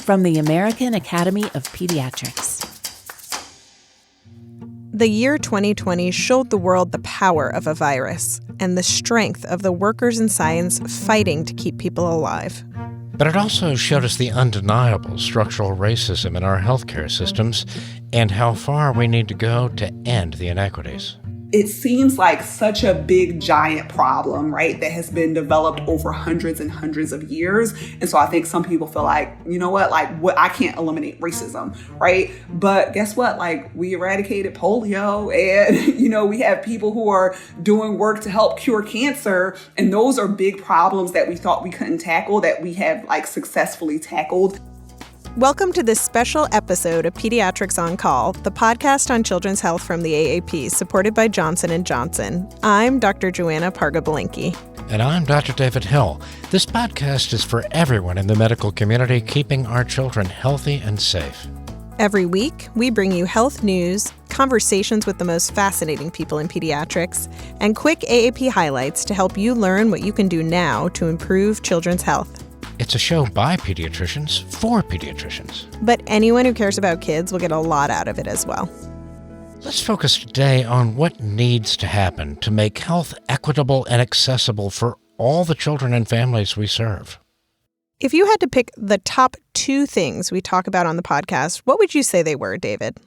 from the American Academy of Pediatrics. The year 2020 showed the world the power of a virus and the strength of the workers in science fighting to keep people alive. But it also showed us the undeniable structural racism in our healthcare systems and how far we need to go to end the inequities. It seems like such a big, giant problem, right, that has been developed over hundreds and hundreds of years. And so I think some people feel like, you know what, I can't eliminate racism, right? But guess what? We eradicated polio and, we have people who are doing work to help cure cancer. And those are big problems that we thought we couldn't tackle that we have successfully tackled. Welcome to this special episode of Pediatrics on Call, the podcast on children's health from the AAP, supported by Johnson & Johnson. I'm Dr. Joanna Parga-Belinkie. And I'm Dr. David Hill. This podcast is for everyone in the medical community keeping our children healthy and safe. Every week, we bring you health news, conversations with the most fascinating people in pediatrics, and quick AAP highlights to help you learn what you can do now to improve children's health. It's a show by pediatricians for pediatricians. But anyone who cares about kids will get a lot out of it as well. Let's focus today on what needs to happen to make health equitable and accessible for all the children and families we serve. If you had to pick the top 2 things we talk about on the podcast, what would you say they were, David?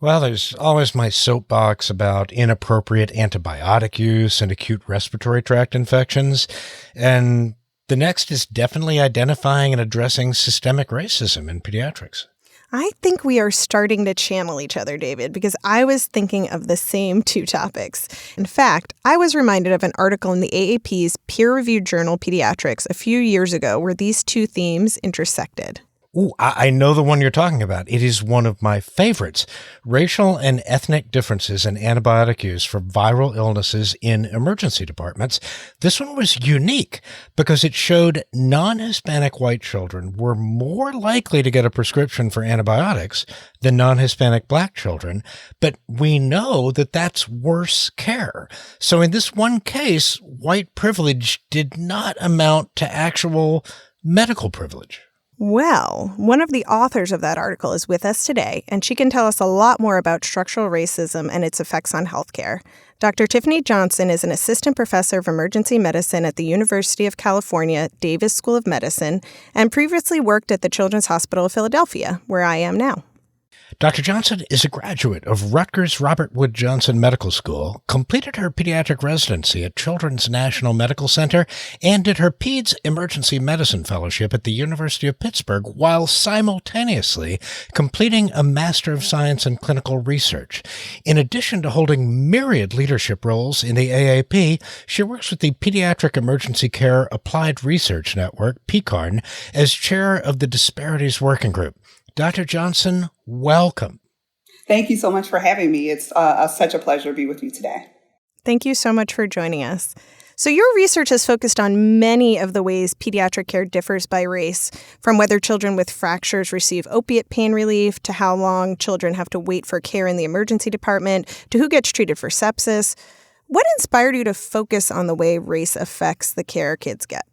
Well, there's always my soapbox about inappropriate antibiotic use and acute respiratory tract infections. And the next is definitely identifying and addressing systemic racism in pediatrics. I think we are starting to channel each other, David, because I was thinking of the same 2 topics. In fact, I was reminded of an article in the AAP's peer-reviewed journal Pediatrics a few years ago where these 2 themes intersected. Ooh, I know the one you're talking about. It is one of my favorites. Racial and ethnic differences in antibiotic use for viral illnesses in emergency departments. This one was unique because it showed non-Hispanic white children were more likely to get a prescription for antibiotics than non-Hispanic black children. But we know that that's worse care. So in this one case, white privilege did not amount to actual medical privilege. Well, one of the authors of that article is with us today, and she can tell us a lot more about structural racism and its effects on healthcare. Dr. Tiffany Johnson is an assistant professor of emergency medicine at the University of California, Davis School of Medicine, and previously worked at the Children's Hospital of Philadelphia, where I am now. Dr. Johnson is a graduate of Rutgers Robert Wood Johnson Medical School, completed her pediatric residency at Children's National Medical Center, and did her Peds Emergency Medicine Fellowship at the University of Pittsburgh while simultaneously completing a Master of Science in Clinical Research. In addition to holding myriad leadership roles in the AAP, she works with the Pediatric Emergency Care Applied Research Network, PECARN, as chair of the Disparities Working Group. Dr. Johnson, welcome. Thank you so much for having me. It's such a pleasure to be with you today. Thank you so much for joining us. So your research has focused on many of the ways pediatric care differs by race, from whether children with fractures receive opiate pain relief, to how long children have to wait for care in the emergency department, to who gets treated for sepsis. What inspired you to focus on the way race affects the care kids get?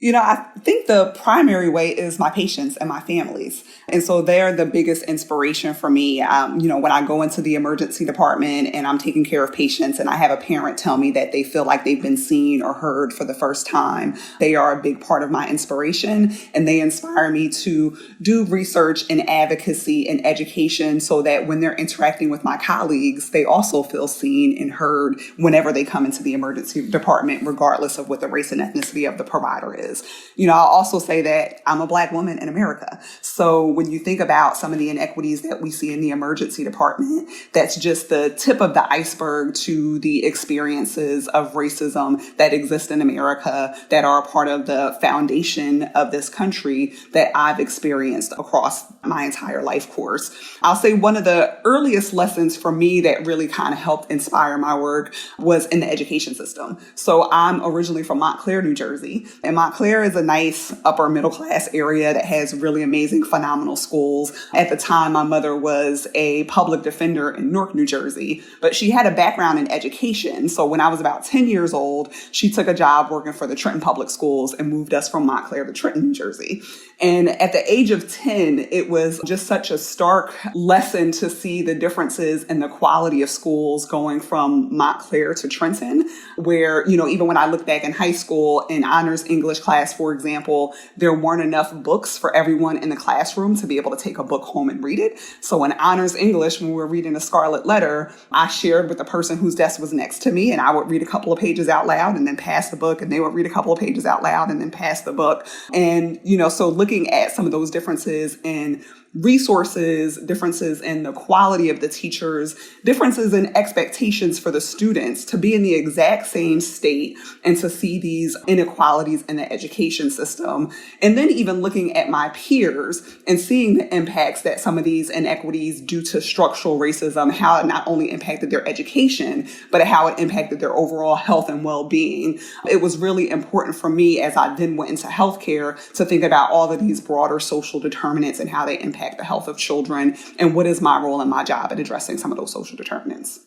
I think the primary way is my patients and my families. And so they're the biggest inspiration for me. When I go into the emergency department and I'm taking care of patients and I have a parent tell me that they feel like they've been seen or heard for the first time, they are a big part of my inspiration. And they inspire me to do research and advocacy and education so that when they're interacting with my colleagues, they also feel seen and heard whenever they come into the emergency department, regardless of what the race and ethnicity of the provider is. I'll also say that I'm a Black woman in America. So when you think about some of the inequities that we see in the emergency department, that's just the tip of the iceberg to the experiences of racism that exist in America that are a part of the foundation of this country that I've experienced across my entire life course. I'll say one of the earliest lessons for me that really kind of helped inspire my work was in the education system. So I'm originally from Montclair, New Jersey, and Montclair Montclair is a nice upper middle class area that has really amazing, phenomenal schools. At the time, my mother was a public defender in Newark, New Jersey, but she had a background in education. So when I was about 10 years old, she took a job working for the Trenton Public Schools and moved us from Montclair to Trenton, New Jersey. And at the age of 10, it was just such a stark lesson to see the differences in the quality of schools going from Montclair to Trenton, where, even when I look back in high school, in honors English class, for example, there weren't enough books for everyone in the classroom to be able to take a book home and read it. So in honors English, when we were reading a Scarlet Letter, I shared with the person whose desk was next to me, and I would read a couple of pages out loud and then pass the book, and they would read a couple of pages out loud and then pass the book. And, so looking at some of those differences in resources, differences in the quality of the teachers, differences in expectations for the students to be in the exact same state and to see these inequalities in the education system. And then even looking at my peers and seeing the impacts that some of these inequities due to structural racism, how it not only impacted their education, but how it impacted their overall health and well-being. It was really important for me as I then went into healthcare to think about all of these broader social determinants and how they impact the health of children, and what is my role and my job at addressing some of those social determinants.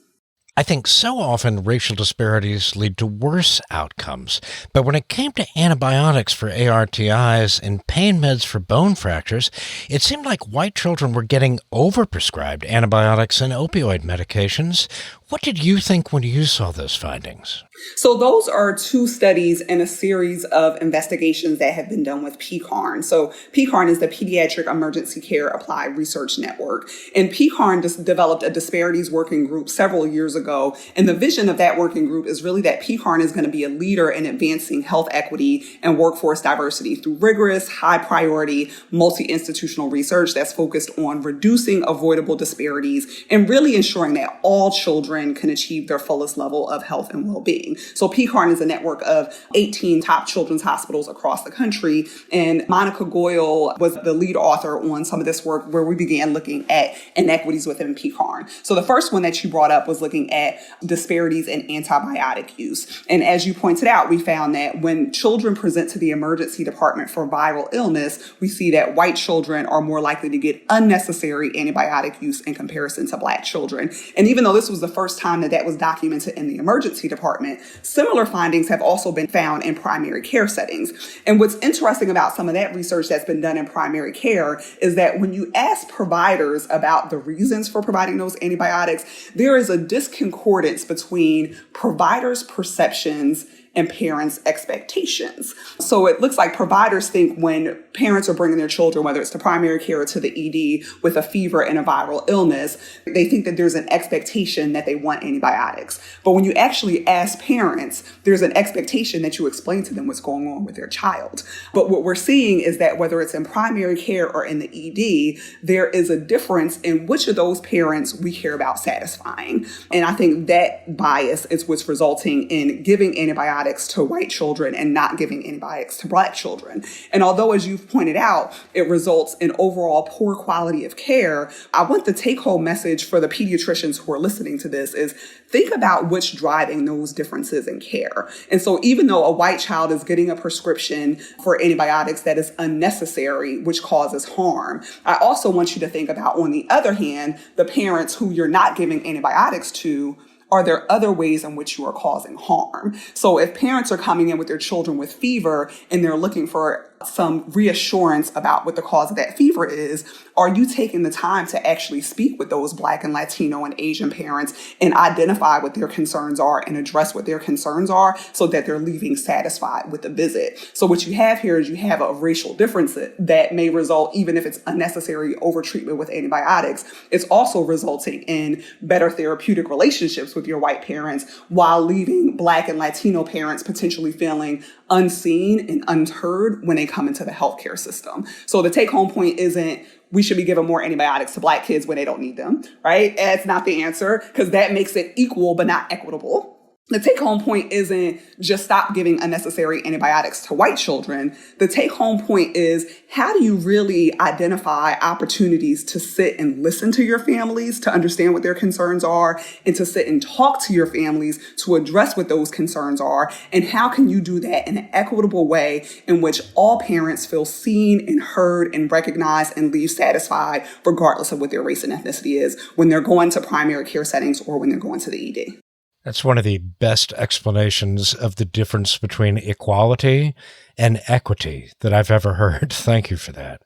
I think so often racial disparities lead to worse outcomes. But when it came to antibiotics for ARTIs and pain meds for bone fractures, it seemed like white children were getting overprescribed antibiotics and opioid medications. What did you think when you saw those findings? So those are two studies in a series of investigations that have been done with PCARN. So PCARN is the Pediatric Emergency Care Applied Research Network. And PCARN just developed a disparities working group several years ago. And the vision of that working group is really that PCARN is going to be a leader in advancing health equity and workforce diversity through rigorous, high priority, multi-institutional research that's focused on reducing avoidable disparities and really ensuring that all children can achieve their fullest level of health and well-being. So PCARN is a network of 18 top children's hospitals across the country. And Monica Goyle was the lead author on some of this work where we began looking at inequities within PCARN. So the first one that you brought up was looking at disparities in antibiotic use. And as you pointed out, we found that when children present to the emergency department for viral illness, we see that white children are more likely to get unnecessary antibiotic use in comparison to Black children. And even though this was the first time that was documented in the emergency department, similar findings have also been found in primary care settings. And what's interesting about some of that research that's been done in primary care is that when you ask providers about the reasons for providing those antibiotics, there is a disconcordance between providers' perceptions and parents' expectations. So it looks like providers think when parents are bringing their children, whether it's to primary care or to the ED with a fever and a viral illness, they think that there's an expectation that they want antibiotics. But when you actually ask parents, there's an expectation that you explain to them what's going on with their child. But what we're seeing is that whether it's in primary care or in the ED, there is a difference in which of those parents we care about satisfying. And I think that bias is what's resulting in giving antibiotics to white children and not giving antibiotics to Black children. And although, as you've pointed out, it results in overall poor quality of care, I want the take-home message for the pediatricians who are listening to this is think about what's driving those differences in care. And so even though a white child is getting a prescription for antibiotics that is unnecessary, which causes harm, I also want you to think about, on the other hand, the parents who you're not giving antibiotics to. Are there other ways in which you are causing harm? So if parents are coming in with their children with fever and they're looking for some reassurance about what the cause of that fever is, are you taking the time to actually speak with those Black and Latino and Asian parents and identify what their concerns are and address what their concerns are so that they're leaving satisfied with the visit? So what you have here is you have a racial difference that may result, even if it's unnecessary overtreatment with antibiotics, it's also resulting in better therapeutic relationships with your white parents while leaving Black and Latino parents potentially feeling unseen and unheard when they come into the healthcare system. So the take-home point isn't we should be giving more antibiotics to Black kids when they don't need them, right? That's not the answer, because that makes it equal but not equitable. The take-home point isn't just stop giving unnecessary antibiotics to white children. The take-home point is, how do you really identify opportunities to sit and listen to your families, to understand what their concerns are, and to sit and talk to your families to address what those concerns are? And how can you do that in an equitable way in which all parents feel seen and heard and recognized and leave satisfied, regardless of what their race and ethnicity is, when they're going to primary care settings or when they're going to the ED? That's one of the best explanations of the difference between equality and equity that I've ever heard. Thank you for that.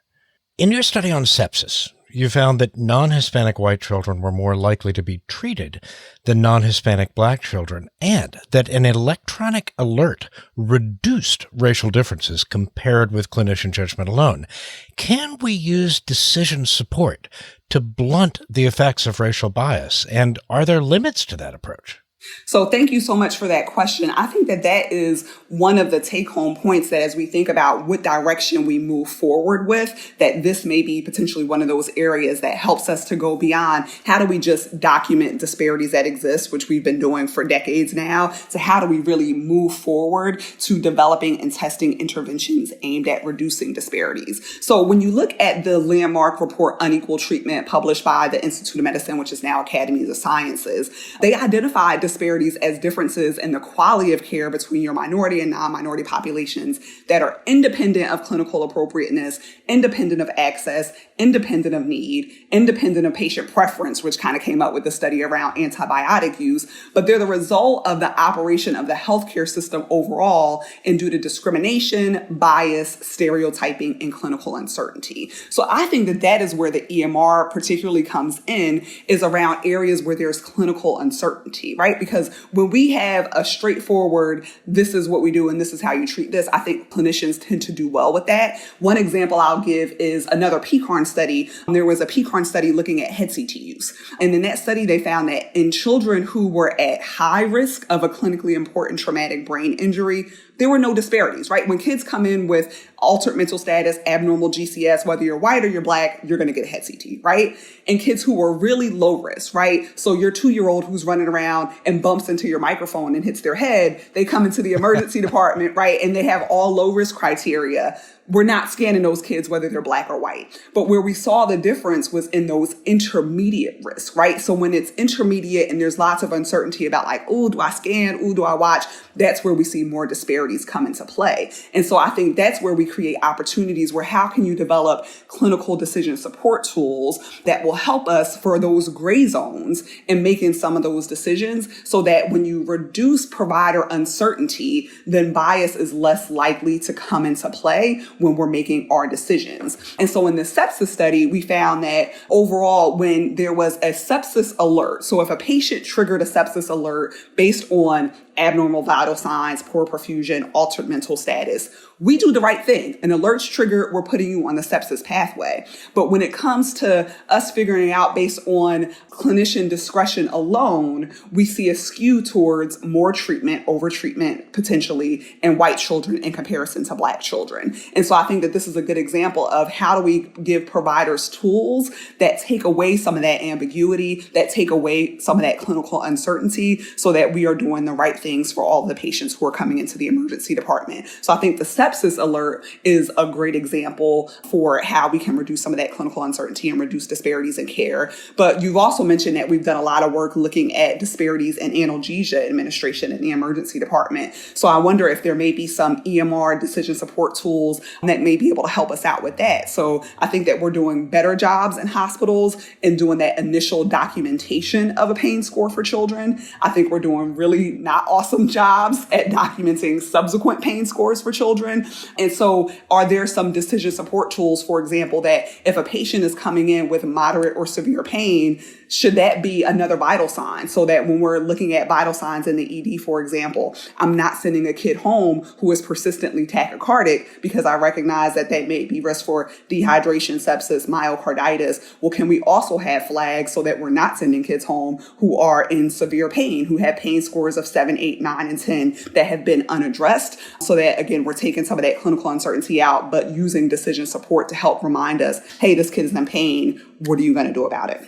In your study on sepsis, you found that non-Hispanic white children were more likely to be treated than non-Hispanic black children, and that an electronic alert reduced racial differences compared with clinician judgment alone. Can we use decision support to blunt the effects of racial bias, and are there limits to that approach? So thank you so much for that question. I think that that is one of the take-home points, that as we think about what direction we move forward with, that this may be potentially one of those areas that helps us to go beyond how do we just document disparities that exist, which we've been doing for decades now, to how do we really move forward to developing and testing interventions aimed at reducing disparities. So when you look at the landmark report, Unequal Treatment, published by the Institute of Medicine, which is now Academy of Sciences, they identified disparities as differences in the quality of care between your minority and non-minority populations that are independent of clinical appropriateness, independent of access, independent of need, independent of patient preference, which kind of came up with the study around antibiotic use, but they're the result of the operation of the healthcare system overall and due to discrimination, bias, stereotyping, and clinical uncertainty. So I think that that is where the EMR particularly comes in, is around areas where there's clinical uncertainty, right? Because when we have a straightforward, this is what we do and this is how you treat this, I think clinicians tend to do well with that. One example I'll give is another PCARN study. There was a PCARN study looking at head CT use. And in that study, they found that in children who were at high risk of a clinically important traumatic brain injury, there were no disparities, right? When kids come in with altered mental status, abnormal GCS, whether you're white or you're black, you're going to get a head CT, right? And kids who were really low risk, right? So your 2-year-old who's running around and bumps into your microphone and hits their head, they come into the emergency department, right? And they have all low risk criteria. We're not scanning those kids whether they're black or white. But where we saw the difference was in those intermediate risks, right? So when it's intermediate and there's lots of uncertainty about like, oh, do I scan? Oh, do I watch? That's where we see more disparities come into play. And so I think that's where we create opportunities where how can you develop clinical decision support tools that will help us for those gray zones in making some of those decisions, so that when you reduce provider uncertainty, then bias is less likely to come into play when we're making our decisions. And so in the sepsis study, we found that overall, when there was a sepsis alert, so if a patient triggered a sepsis alert based on abnormal vital signs, poor perfusion, altered mental status, we do the right thing. An alert's triggered, we're putting you on the sepsis pathway. But when it comes to us figuring it out based on clinician discretion alone, we see a skew towards more treatment, over treatment potentially, in white children in comparison to black children. And so I think that this is a good example of how do we give providers tools that take away some of that ambiguity, that take away some of that clinical uncertainty, so that we are doing the right things for all of the patients who are coming into the emergency department. So I think the sepsis alert is a great example for how we can reduce some of that clinical uncertainty and reduce disparities in care. But you've also mentioned that we've done a lot of work looking at disparities in analgesia administration in the emergency department. So I wonder if there may be some EMR decision support tools that may be able to help us out with that. So I think that we're doing better jobs in hospitals in doing that initial documentation of a pain score for children. I think we're doing really not awesome jobs at documenting subsequent pain scores for children. And so are there some decision support tools, for example, that if a patient is coming in with moderate or severe pain, should that be another vital sign, so that when we're looking at vital signs in the ED, for example, I'm not sending a kid home who is persistently tachycardic because I recognize that that may be risk for dehydration, sepsis, myocarditis. Well, can we also have flags so that we're not sending kids home who are in severe pain, who have pain scores of 7, 8, 9, and 10 that have been unaddressed, so that, again, we're taking some of that clinical uncertainty out, but using decision support to help remind us, hey, this kid is in pain. What are you going to do about it?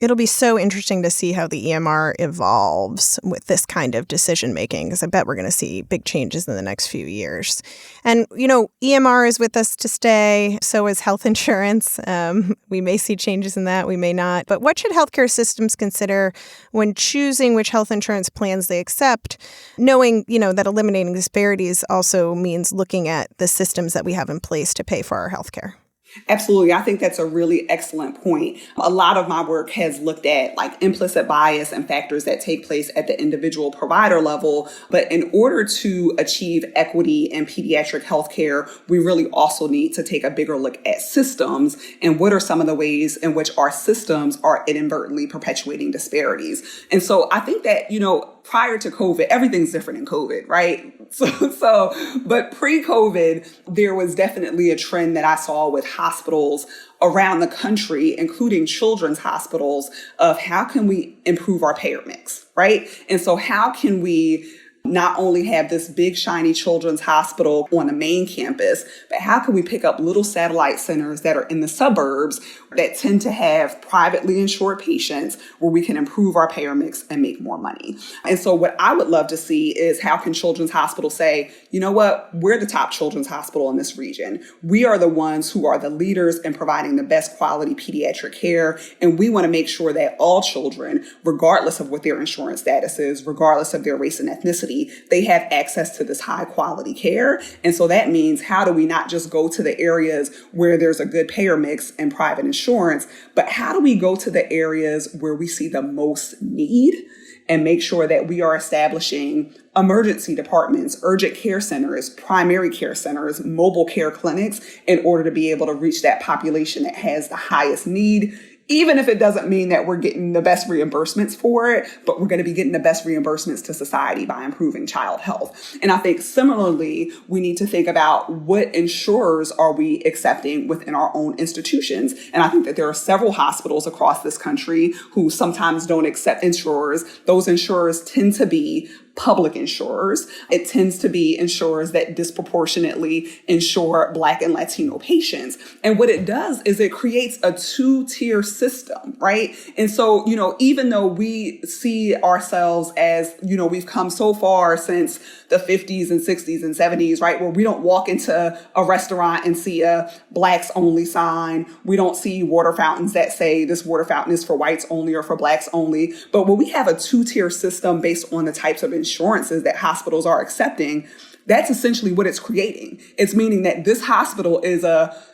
It'll be so interesting to see how the EMR evolves with this kind of decision making, because I bet we're going to see big changes in the next few years. And, EMR is with us to stay. So is health insurance. We may see changes in that. We may not. But what should healthcare systems consider when choosing which health insurance plans they accept, knowing, that eliminating disparities also means looking at the systems that we have in place to pay for our healthcare? Absolutely. I think that's a really excellent point. A lot of my work has looked at implicit bias and factors that take place at the individual provider level. But in order to achieve equity in pediatric healthcare, we really also need to take a bigger look at systems and what are some of the ways in which our systems are inadvertently perpetuating disparities. And so I think that, prior to COVID, everything's different in COVID, right? But pre-COVID, there was definitely a trend that I saw with hospitals around the country, including children's hospitals, of how can we improve our payer mix, right? And so how can we not only have this big, shiny children's hospital on the main campus, but how can we pick up little satellite centers that are in the suburbs that tend to have privately insured patients where we can improve our payer mix and make more money? And so what I would love to see is how can children's hospitals say, you know what, we're the top children's hospital in this region. We are the ones who are the leaders in providing the best quality pediatric care. And we want to make sure that all children, regardless of what their insurance status is, regardless of their race and ethnicity, they have access to this high quality care. And so that means, how do we not just go to the areas where there's a good payer mix and private insurance, but how do we go to the areas where we see the most need and make sure that we are establishing emergency departments, urgent care centers, primary care centers, mobile care clinics in order to be able to reach that population that has the highest need, even if it doesn't mean that we're getting the best reimbursements for it, but we're going to be getting the best reimbursements to society by improving child health. And I think similarly, we need to think about what insurers are we accepting within our own institutions. And I think that there are several hospitals across this country who sometimes don't accept insurers. Those insurers tend to be public insurers. It tends to be insurers that disproportionately insure Black and Latino patients. And what it does is it creates a two-tier system, right? And so, even though we see ourselves as, we've come so far since the 50s and 60s and 70s, right, where we don't walk into a restaurant and see a Blacks only sign. We don't see water fountains that say this water fountain is for whites only or for Blacks only. But when we have a two-tier system based on the types of insurances that hospitals are accepting, that's essentially what it's creating. It's meaning that this hospital is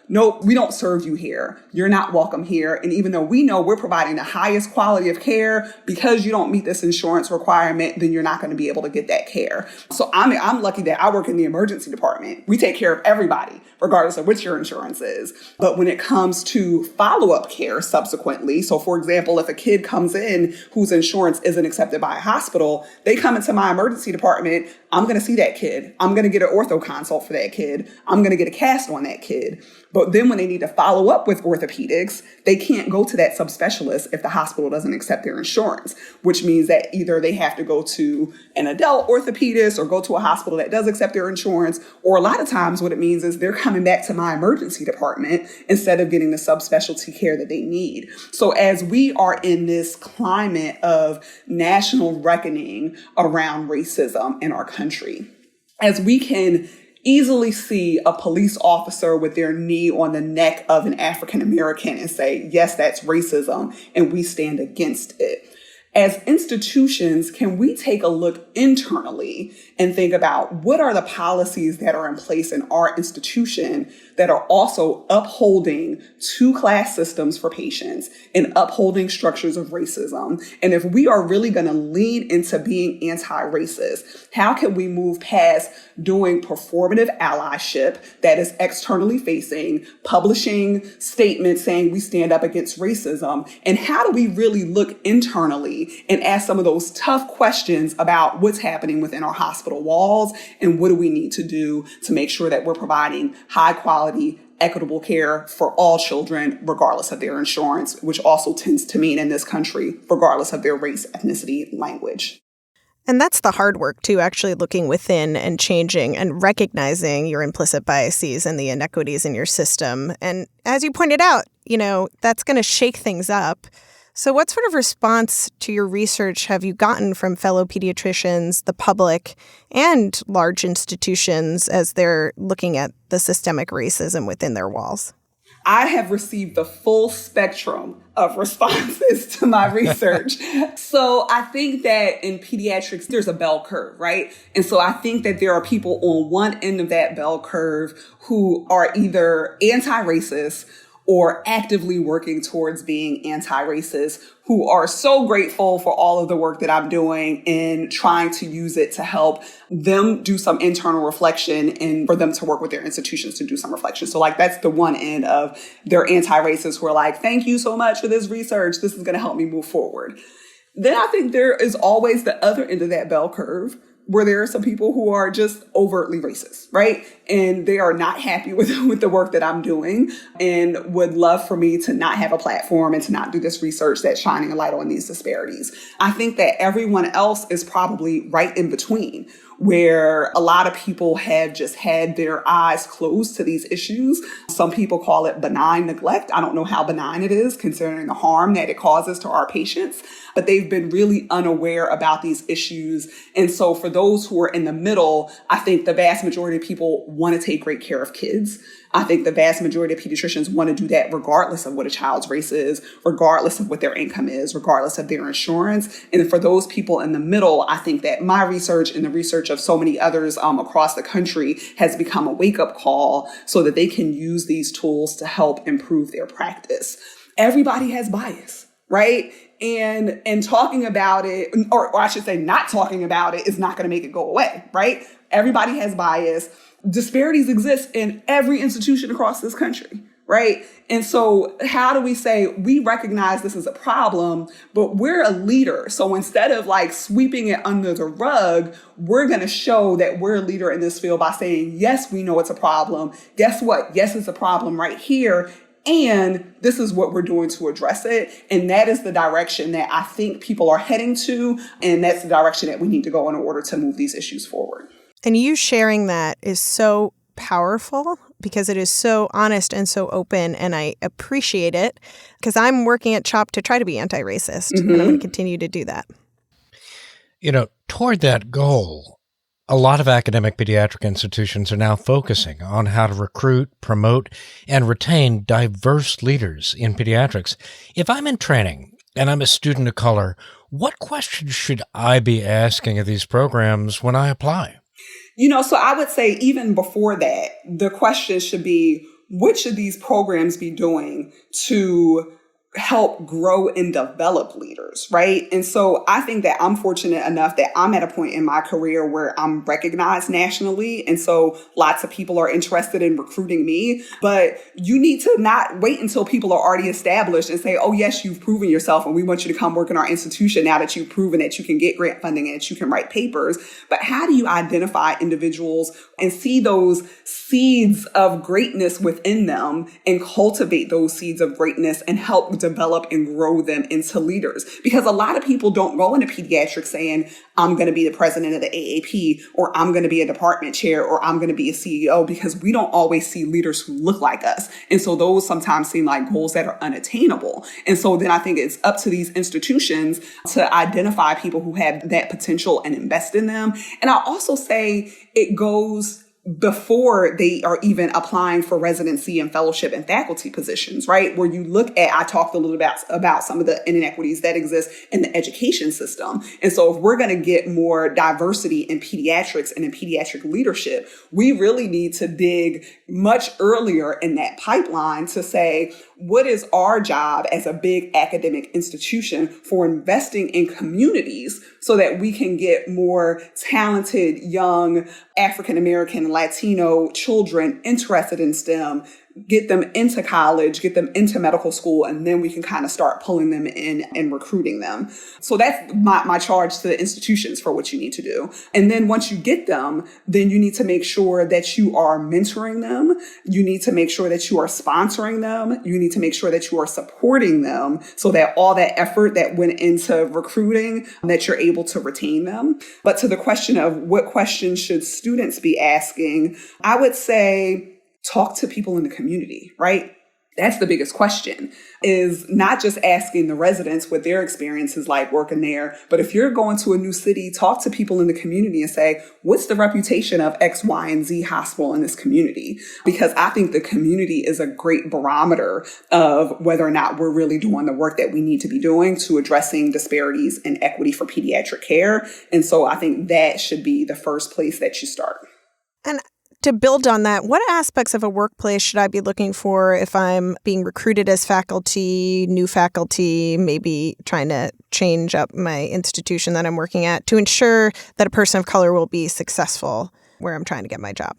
no, we don't serve you here. You're not welcome here. And even though we know we're providing the highest quality of care, because you don't meet this insurance requirement, then you're not going to be able to get that care. So I'm lucky that I work in the emergency department. We take care of everybody, regardless of which your insurance is. But when it comes to follow-up care subsequently, so for example, if a kid comes in whose insurance isn't accepted by a hospital, they come into my emergency department, I'm going to see that kid. I'm going to get an ortho consult for that kid. I'm going to get a cast on that kid. But then when they need to follow up with orthopedics, they can't go to that subspecialist if the hospital doesn't accept their insurance, which means that either they have to go to an adult orthopedist or go to a hospital that does accept their insurance. Or a lot of times what it means is they're coming back to my emergency department instead of getting the subspecialty care that they need. So as we are in this climate of national reckoning around racism in our country, as we can easily see a police officer with their knee on the neck of an African American and say, yes, that's racism, and we stand against it. As institutions, can we take a look internally and think about what are the policies that are in place in our institution that are also upholding two-class systems for patients and upholding structures of racism? And if we are really going to lean into being anti-racist, how can we move past doing performative allyship that is externally facing, publishing statements saying we stand up against racism? And how do we really look internally and ask some of those tough questions about what's happening within our hospital walls and what do we need to do to make sure that we're providing high quality, equitable care for all children, regardless of their insurance, which also tends to mean in this country, regardless of their race, ethnicity, language. And that's the hard work, too, actually looking within and changing and recognizing your implicit biases and the inequities in your system. And as you pointed out, that's going to shake things up. So what sort of response to your research have you gotten from fellow pediatricians, the public, and large institutions as they're looking at the systemic racism within their walls? I have received the full spectrum of responses to my research. So I think that in pediatrics, there's a bell curve, right? And so I think that there are people on one end of that bell curve who are either anti-racist or actively working towards being anti-racist, who are so grateful for all of the work that I'm doing and trying to use it to help them do some internal reflection and for them to work with their institutions to do some reflection. So like that's the one end of their anti-racists who are like, thank you so much for this research. This is going to help me move forward. Then I think there is always the other end of that bell curve, where there are some people who are just overtly racist, right? And they are not happy with the work that I'm doing and would love for me to not have a platform and to not do this research that's shining a light on these disparities. I think that everyone else is probably right in between, where a lot of people have just had their eyes closed to these issues. Some people call it benign neglect. I don't know how benign it is considering the harm that it causes to our patients, but they've been really unaware about these issues. And so for those who are in the middle, I think the vast majority of people want to take great care of kids. I think the vast majority of pediatricians want to do that regardless of what a child's race is, regardless of what their income is, regardless of their insurance. And for those people in the middle, I think that my research and the research of so many others across the country has become a wake-up call so that they can use these tools to help improve their practice. Everybody has bias, right? And talking about it, or I should say not talking about it, is not going to make it go away, right? Everybody has bias. Disparities exist in every institution across this country, right? And so how do we say we recognize this as a problem, but we're a leader? So instead of like sweeping it under the rug, we're going to show that we're a leader in this field by saying, yes, we know it's a problem. Guess what? Yes, it's a problem right here. And this is what we're doing to address it. And that is the direction that I think people are heading to. And that's the direction that we need to go in order to move these issues forward. And you sharing that is so powerful because it is so honest and so open. And I appreciate it because I'm working at CHOP to try to be anti-racist. And I'm going to continue to do that. You know, toward that goal, a lot of academic pediatric institutions are now focusing on how to recruit, promote, and retain diverse leaders in pediatrics. If I'm in training and I'm a student of color, what questions should I be asking of these programs when I apply? You know, so I would say even before that, the question should be, what should these programs be doing to help grow and develop leaders, right? And so I think that I'm fortunate enough that I'm at a point in my career where I'm recognized nationally. And so lots of people are interested in recruiting me, but you need to not wait until people are already established and say, oh, yes, you've proven yourself and we want you to come work in our institution now that you've proven that you can get grant funding and that you can write papers. But how do you identify individuals and see those seeds of greatness within them and cultivate those seeds of greatness and help develop and grow them into leaders? Because a lot of people don't go into pediatrics saying, I'm going to be the president of the AAP, or I'm going to be a department chair, or I'm going to be a CEO, because we don't always see leaders who look like us. And so those sometimes seem like goals that are unattainable. And so then I think it's up to these institutions to identify people who have that potential and invest in them. And I'll also say it goes before they are even applying for residency and fellowship and faculty positions, right? Where you look at, I talked a little bit about some of the inequities that exist in the education system. And so if we're going to get more diversity in pediatrics and in pediatric leadership, we really need to dig much earlier in that pipeline to say, what is our job as a big academic institution for investing in communities so that we can get more talented, young African-American, Latino children interested in STEM, get them into college, get them into medical school, and then we can kind of start pulling them in and recruiting them. So that's my charge to the institutions for what you need to do. And then once you get them, then you need to make sure that you are mentoring them. You need to make sure that you are sponsoring them. You need to make sure that you are supporting them so that all that effort that went into recruiting, that you're able to retain them. But to the question of what questions should students be asking, I would say, talk to people in the community, right? That's the biggest question, is not just asking the residents what their experience is like working there, but if you're going to a new city, talk to people in the community and say, what's the reputation of X, Y, and Z hospital in this community? Because I think the community is a great barometer of whether or not we're really doing the work that we need to be doing to addressing disparities in equity for pediatric care. And so I think that should be the first place that you start. And to build on that, what aspects of a workplace should I be looking for if I'm being recruited as faculty, new faculty, maybe trying to change up my institution that I'm working at to ensure that a person of color will be successful where I'm trying to get my job?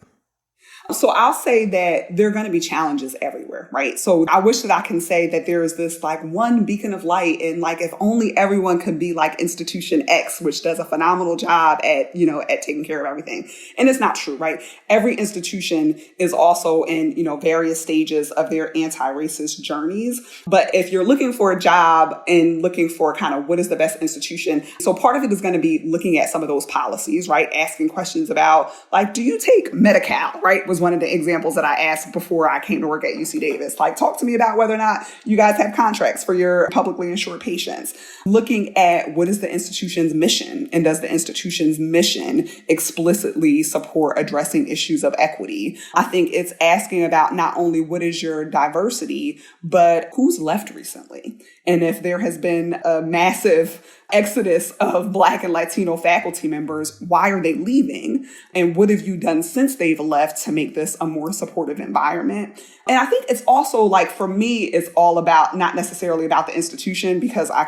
So I'll say that there are going to be challenges everywhere, right? So I wish that I can say that there is this like one beacon of light and like if only everyone could be like institution X, which does a phenomenal job at, at taking care of everything. And it's not true, right? Every institution is also in, various stages of their anti-racist journeys. But if you're looking for a job and looking for kind of what is the best institution, so part of it is going to be looking at some of those policies, right? Asking questions about like, do you take Medi-Cal, right? Was one of the examples that I asked before I came to work at UC Davis. Like, talk to me about whether or not you guys have contracts for your publicly insured patients. Looking at what is the institution's mission, and does the institution's mission explicitly support addressing issues of equity? I think it's asking about not only what is your diversity, but who's left recently. And if there has been a massive exodus of Black and Latino faculty members, why are they leaving? And what have you done since they've left to make this a more supportive environment? And I think it's also like, for me, it's all about not necessarily about the institution, because I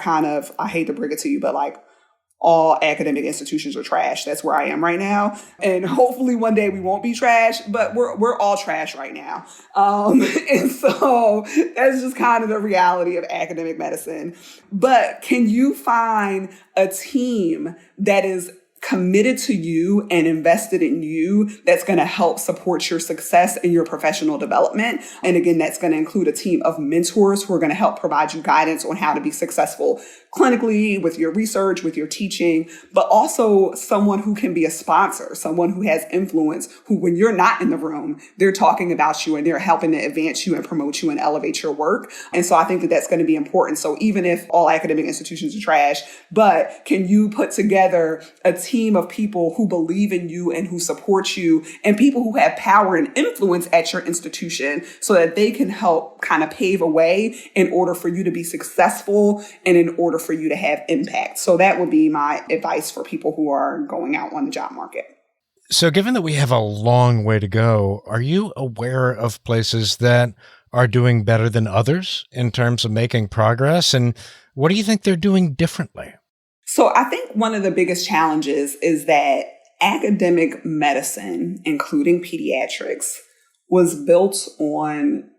hate to break it to you, but like all academic institutions are trash. That's where I am right now. And hopefully one day we won't be trash, but we're all trash right now. And so that's just kind of the reality of academic medicine. But can you find a team that is committed to you and invested in you that's going to help support your success in your professional development? And again, that's going to include a team of mentors who are going to help provide you guidance on how to be successful clinically, with your research, with your teaching, but also someone who can be a sponsor, someone who has influence, who when you're not in the room, they're talking about you and they're helping to advance you and promote you and elevate your work. And so I think that that's going to be important. So even if all academic institutions are trash, but can you put together a team of people who believe in you and who support you, and people who have power and influence at your institution, so that they can help kind of pave a way in order for you to be successful and in order for you to have impact. So that would be my advice for people who are going out on the job market. So given that we have a long way to go, are you aware of places that are doing better than others in terms of making progress? And what do you think they're doing differently? So I think one of the biggest challenges is that academic medicine, including pediatrics, was built on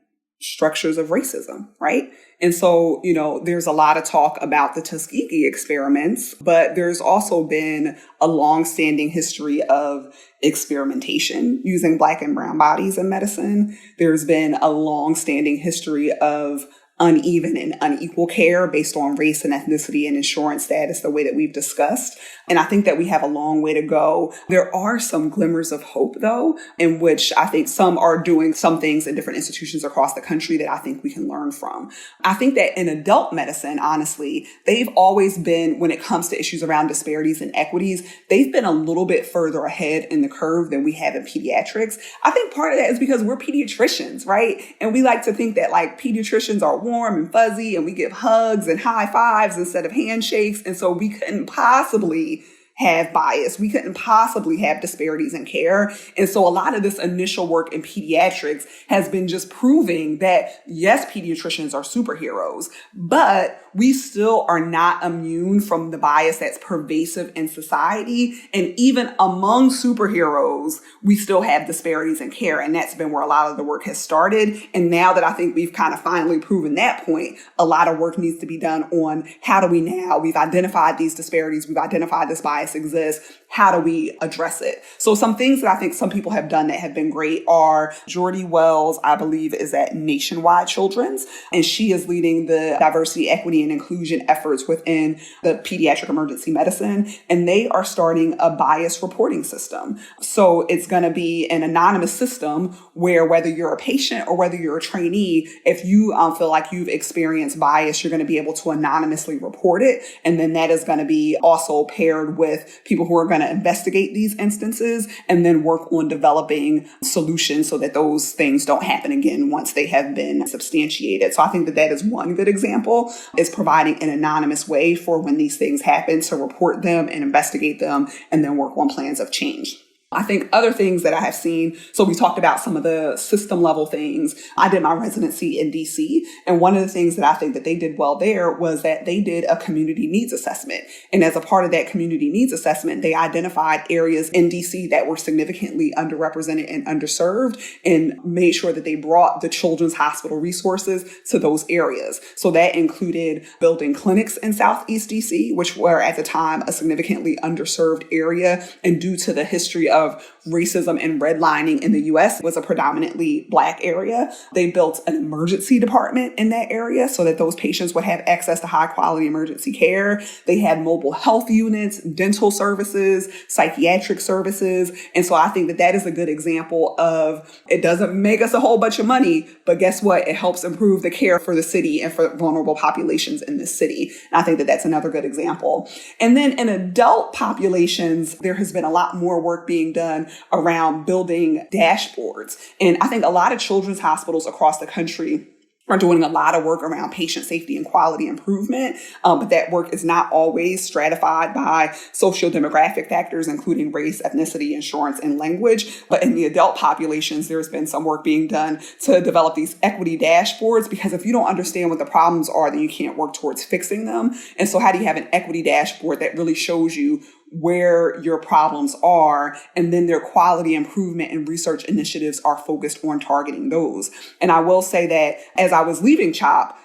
structures of racism, right? And so, there's a lot of talk about the Tuskegee experiments, but there's also been a longstanding history of experimentation using Black and brown bodies in medicine. There's been a longstanding history of uneven and unequal care based on race and ethnicity and insurance status, the way that we've discussed. And I think that we have a long way to go. There are some glimmers of hope, though, in which I think some are doing some things in different institutions across the country that I think we can learn from. I think that in adult medicine, honestly, they've always been, when it comes to issues around disparities and equities, they've been a little bit further ahead in the curve than we have in pediatrics. I think part of that is because we're pediatricians, right? And we like to think that like pediatricians are warm and fuzzy and we give hugs and high fives instead of handshakes. And so we couldn't possibly have bias. We couldn't possibly have disparities in care. And so a lot of this initial work in pediatrics has been just proving that, yes, pediatricians are superheroes, but we still are not immune from the bias that's pervasive in society. And even among superheroes, we still have disparities in care. And that's been where a lot of the work has started. And now that I think we've kind of finally proven that point, a lot of work needs to be done on how do we now, we've identified these disparities, we've identified this bias bias exists, how do we address it? So some things that I think some people have done that have been great are Jordy Wells, I believe, is at Nationwide Children's, and she is leading the diversity, equity, and inclusion efforts within the pediatric emergency medicine, and they are starting a bias reporting system. So it's going to be an anonymous system where whether you're a patient or whether you're a trainee, if you feel like you've experienced bias, you're going to be able to anonymously report it. And then that is going to be also paired with people who are going to investigate these instances and then work on developing solutions so that those things don't happen again once they have been substantiated. So I think that that is one good example, is providing an anonymous way for when these things happen to report them and investigate them and then work on plans of change. I think other things that I have seen, so we talked about some of the system level things. I did my residency in DC, and one of the things that I think that they did well there was that they did a community needs assessment. And as a part of that community needs assessment, they identified areas in DC that were significantly underrepresented and underserved and made sure that they brought the children's hospital resources to those areas. So that included building clinics in Southeast DC, which were at the time a significantly underserved area, and due to the history of racism and redlining in the U.S. was a predominantly Black area. They built an emergency department in that area so that those patients would have access to high quality emergency care. They had mobile health units, dental services, psychiatric services. And so I think that that is a good example of, it doesn't make us a whole bunch of money, but guess what? It helps improve the care for the city and for vulnerable populations in this city. And I think that that's another good example. And then in adult populations, there has been a lot more work being done around building dashboards. And I think a lot of children's hospitals across the country are doing a lot of work around patient safety and quality improvement. But that work is not always stratified by socio-demographic factors, including race, ethnicity, insurance, and language. But in the adult populations, there's been some work being done to develop these equity dashboards, because if you don't understand what the problems are, then you can't work towards fixing them. And so how do you have an equity dashboard that really shows you where your problems are, and then their quality improvement and research initiatives are focused on targeting those? And I will say that as I was leaving CHOP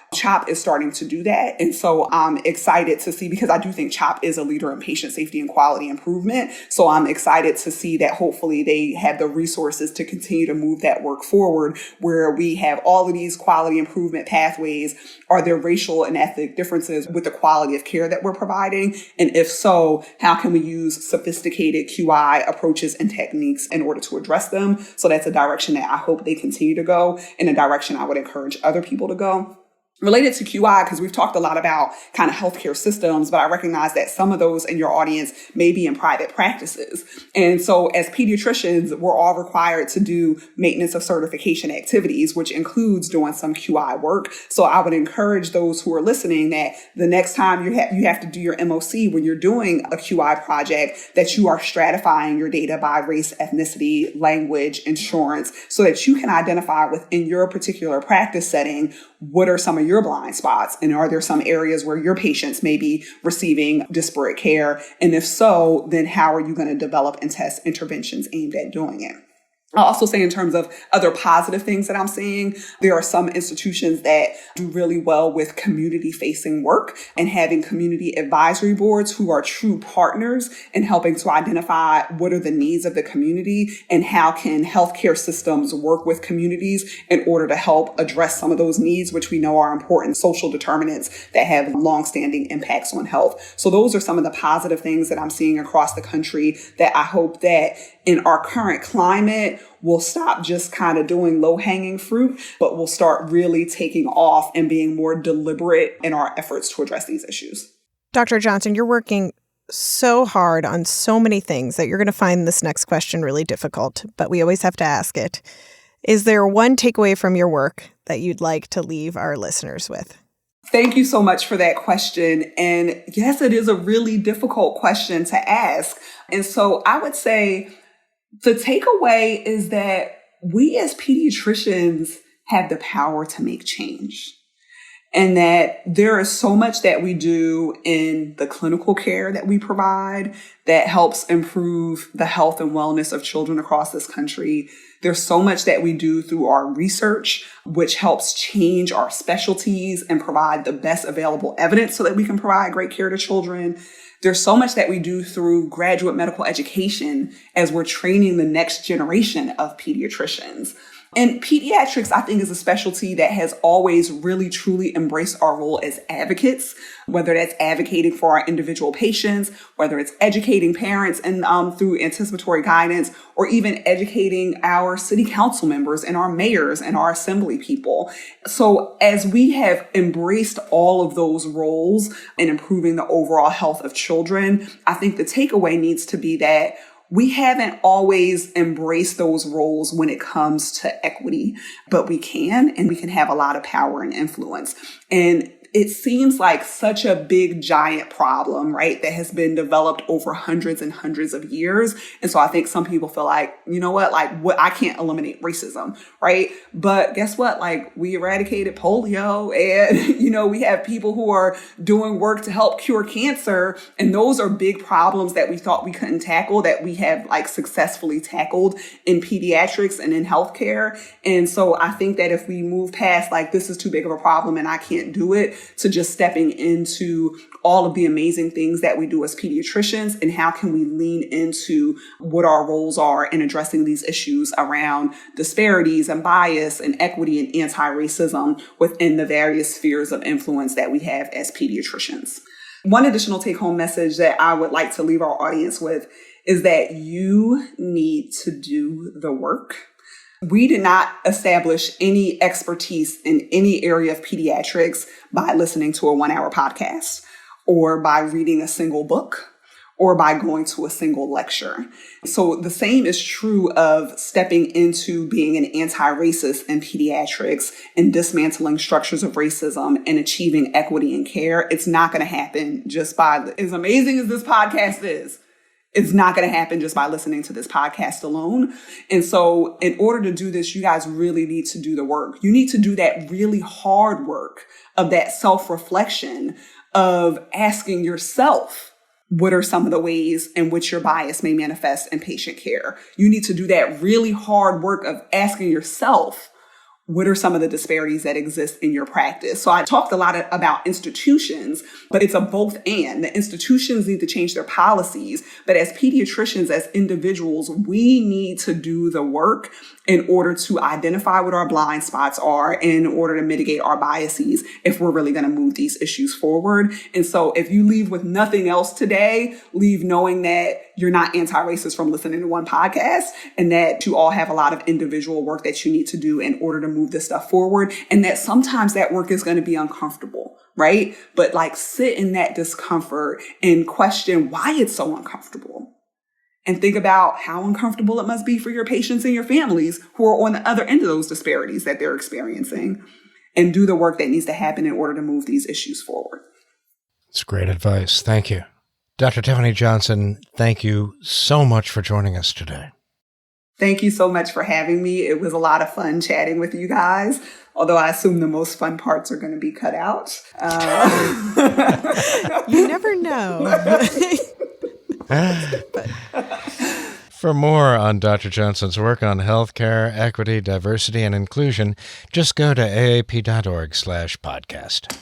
is starting to do that. And so I'm excited to see, because I do think CHOP is a leader in patient safety and quality improvement. So I'm excited to see that hopefully they have the resources to continue to move that work forward, where we have all of these quality improvement pathways. Are there racial and ethnic differences with the quality of care that we're providing? And if so, how can we use sophisticated QI approaches and techniques in order to address them? So that's a direction that I hope they continue to go, in a direction I would encourage other people to go. Related to QI, because we've talked a lot about kind of healthcare systems, but I recognize that some of those in your audience may be in private practices. And so as pediatricians, we're all required to do maintenance of certification activities, which includes doing some QI work. So I would encourage those who are listening that the next time you have to do your MOC, when you're doing a QI project, that you are stratifying your data by race, ethnicity, language, insurance, so that you can identify within your particular practice setting what are some of your blind spots, and are there some areas where your patients may be receiving disparate care? And if so, then how are you going to develop and test interventions aimed at doing it? I'll also say, in terms of other positive things that I'm seeing, there are some institutions that do really well with community-facing work and having community advisory boards who are true partners in helping to identify what are the needs of the community and how can healthcare systems work with communities in order to help address some of those needs, which we know are important social determinants that have longstanding impacts on health. So those are some of the positive things that I'm seeing across the country that I hope that in our current climate, we'll stop just kind of doing low-hanging fruit, but we'll start really taking off and being more deliberate in our efforts to address these issues. Dr. Johnson, you're working so hard on so many things that you're going to find this next question really difficult, but we always have to ask it. Is there one takeaway from your work that you'd like to leave our listeners with? Thank you so much for that question. And yes, it is a really difficult question to ask. And so I would say the takeaway is that we as pediatricians have the power to make change, and that there is so much that we do in the clinical care that we provide that helps improve the health and wellness of children across this country. There's so much that we do through our research, which helps change our specialties and provide the best available evidence so that we can provide great care to children. There's so much that we do through graduate medical education as we're training the next generation of pediatricians. And pediatrics, I think, is a specialty that has always really, truly embraced our role as advocates, whether that's advocating for our individual patients, whether it's educating parents and through anticipatory guidance, or even educating our city council members and our mayors and our assembly people. So as we have embraced all of those roles in improving the overall health of children, I think the takeaway needs to be that we haven't always embraced those roles when it comes to equity, but we can, and we can have a lot of power and influence. And it seems like such a big, giant problem, right, that has been developed over hundreds and hundreds of years. And so I think some people feel like, you know what, I can't eliminate racism, right? But guess what? Like, we eradicated polio, and, we have people who are doing work to help cure cancer. And those are big problems that we thought we couldn't tackle that we have successfully tackled in pediatrics and in healthcare. And so I think that if we move past this is too big of a problem and I can't do it, to just stepping into all of the amazing things that we do as pediatricians and how can we lean into what our roles are in addressing these issues around disparities and bias and equity and anti-racism within the various spheres of influence that we have as pediatricians. One additional take-home message that I would like to leave our audience with is that you need to do the work. We did not establish any expertise in any area of pediatrics by listening to a 1-hour podcast or by reading a single book or by going to a single lecture. So the same is true of stepping into being an anti-racist in pediatrics and dismantling structures of racism and achieving equity in care. It's not going to happen just by, as amazing as this podcast is, it's not going to happen just by listening to this podcast alone. And so in order to do this, you guys really need to do the work. You need to do that really hard work of that self-reflection of asking yourself, what are some of the ways in which your bias may manifest in patient care? You need to do that really hard work of asking yourself, what are some of the disparities that exist in your practice? So I talked a lot about institutions, but it's a both and. The institutions need to change their policies, but as pediatricians, as individuals, we need to do the work in order to identify what our blind spots are, in order to mitigate our biases if we're really going to move these issues forward. And so if you leave with nothing else today, leave knowing that you're not anti-racist from listening to one podcast, and that you all have a lot of individual work that you need to do in order to move this stuff forward. And that sometimes that work is going to be uncomfortable, right? But sit in that discomfort and question why it's so uncomfortable. And think about how uncomfortable it must be for your patients and your families who are on the other end of those disparities that they're experiencing, and do the work that needs to happen in order to move these issues forward. It's great advice. Thank you. Dr. Tiffany Johnson, thank you so much for joining us today. Thank you so much for having me. It was a lot of fun chatting with you guys, although I assume the most fun parts are going to be cut out. You never know. For more on Dr. Johnson's work on healthcare, equity, diversity, and inclusion, just go to aap.org/podcast.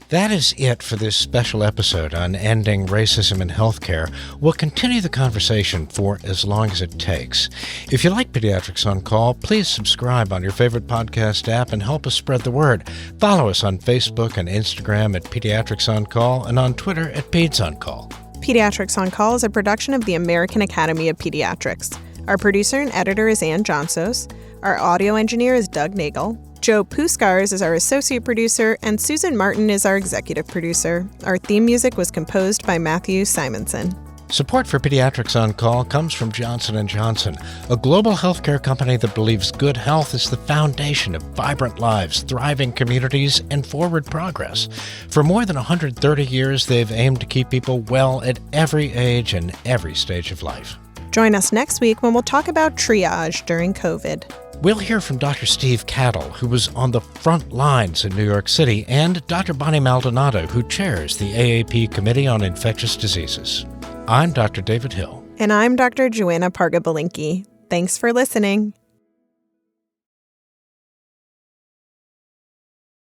That is it for this special episode on ending racism in healthcare. We'll continue the conversation for as long as it takes. If you like Pediatrics on Call, please subscribe on your favorite podcast app and help us spread the word. Follow us on Facebook and Instagram at Pediatrics on Call and on Twitter at Peds on Call. Pediatrics on Call is a production of the American Academy of Pediatrics. Our producer and editor is Ann Johnsos. Our audio engineer is Doug Nagel. Joe Puskars is our associate producer, and Susan Martin is our executive producer. Our theme music was composed by Matthew Simonson. Support for Pediatrics on Call comes from Johnson & Johnson, a global healthcare company that believes good health is the foundation of vibrant lives, thriving communities, and forward progress. For more than 130 years, they've aimed to keep people well at every age and every stage of life. Join us next week when we'll talk about triage during COVID. We'll hear from Dr. Steve Cattle, who was on the front lines in New York City, and Dr. Bonnie Maldonado, who chairs the AAP Committee on Infectious Diseases. I'm Dr. David Hill. And I'm Dr. Joanna Parga-Balinki. Thanks for listening.